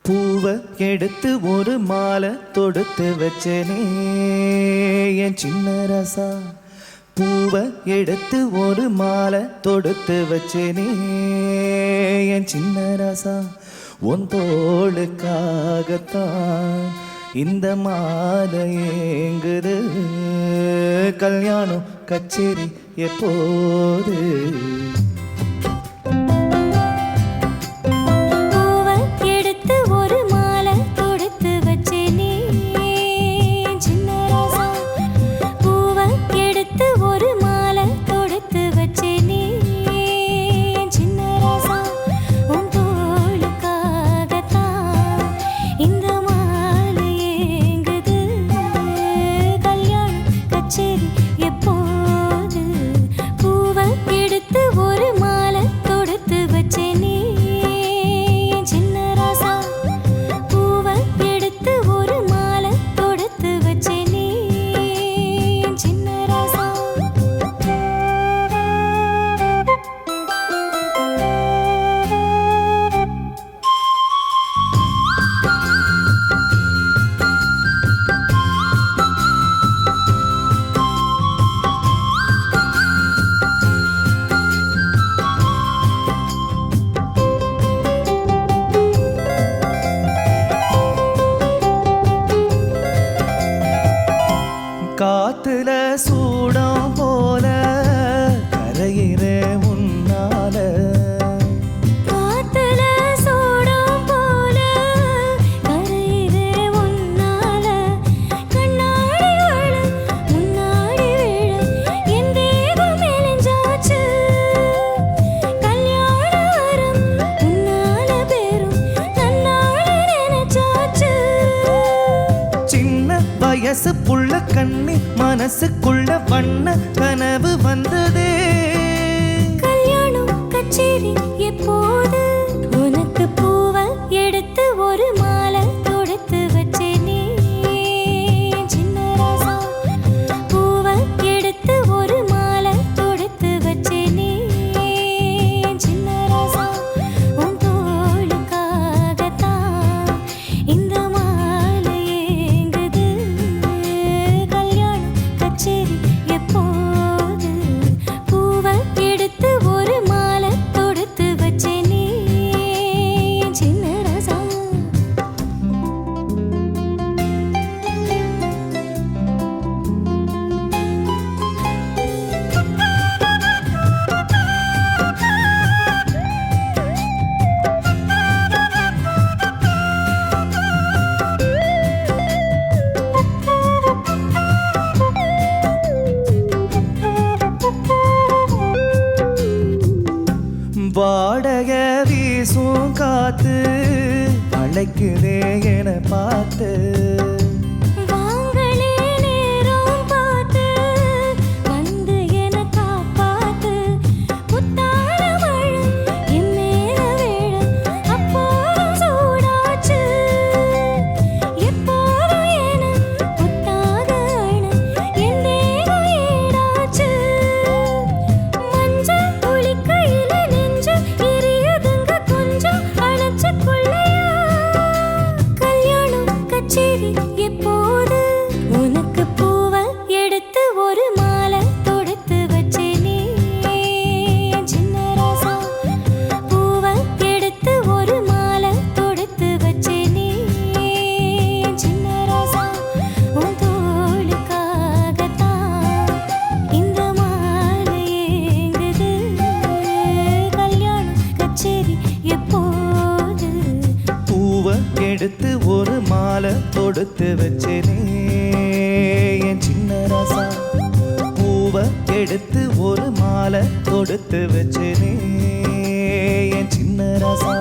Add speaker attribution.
Speaker 1: பூவை எடுத்து ஒரு மாலை தொடுத்து வச்சனே என் சின்ன ரசா. பூவை எடுத்து ஒரு மாலை தொடுத்து வச்சனே என் சின்ன ரசா. உன் தோளுக்காகத்தான் இந்த மாலை ஏங்குது. கல்யாணம் கச்சேரி எப்போது? காத்துல சூடம் போல கரையிற உன்னால.
Speaker 2: காத்துல சூடம் போல கரையிற உன்னால. கண்ணாடி விழ முன்னாடி விழ என் தேகம் மெலிஞ்சாச்சு. கல்யாணம் உன்னால பெரும் நன்னால நினைச்சாச்சு.
Speaker 1: சின்ன வயசு புள்ள கண்ணி மனசுக்குள்ள வண்ண கனவு வந்ததே.
Speaker 2: கல்யாணம் கச்சேரி எப்போது? உனக்கு பூவை எடுத்து ஒரு மாலை தொடுத்து வச்சேனே சின்ன ராசா. பூவை எடுத்து ஒரு மாலை தொடுத்து வச்சேனே சின்ன ராசா. உன் தோளுக்காகத்தான் இந்த மாலை ஏங்குது. கல்யாணம் கச்சேரி எப்போது? பூவை எடுத்து ஒரு மாலை தொடுத்து வச்சேனே சின்ன ராசா.
Speaker 1: வாடக வீசும் காத்து அழைக்குதே என பார்த்து.
Speaker 2: வாங்களே நேரம் பார்த்து வந்து என காப்பாத்து. புத்தான மழை என் மேல விழ அப்போதும் சூடாச்சு. எப்போதும் என புத்தாக அண என் தேகம் ஈடாச்சு. மஞ்சள் குளிக்கையில நெஞ்சு எரியுதுங்க கொஞ்சம் அணைச்சுக்குள்ளையா. கல்யாணம் கச்சேரி எப்போது? உனக்கு பூவை எடுத்து ஒரு மாலை தொடுத்து வச்சேனே சின்ன ராசா. பூவை எடுத்து ஒரு மாலை தொடுத்து வச்சேனே சின்ன ராசா. உன் தோளுக்காகத்தான் இந்த மாலை ஏங்குது. கல்யாணம் கச்சேரி எப்போது?
Speaker 1: பூவை எடுத்து ஒரு மாலை தொடுத்து வச்சேனே என் சின்ன ராசா. பூவை எடுத்து ஒரு மாலை தொடுத்து வச்சேனே என் சின்ன ராசா.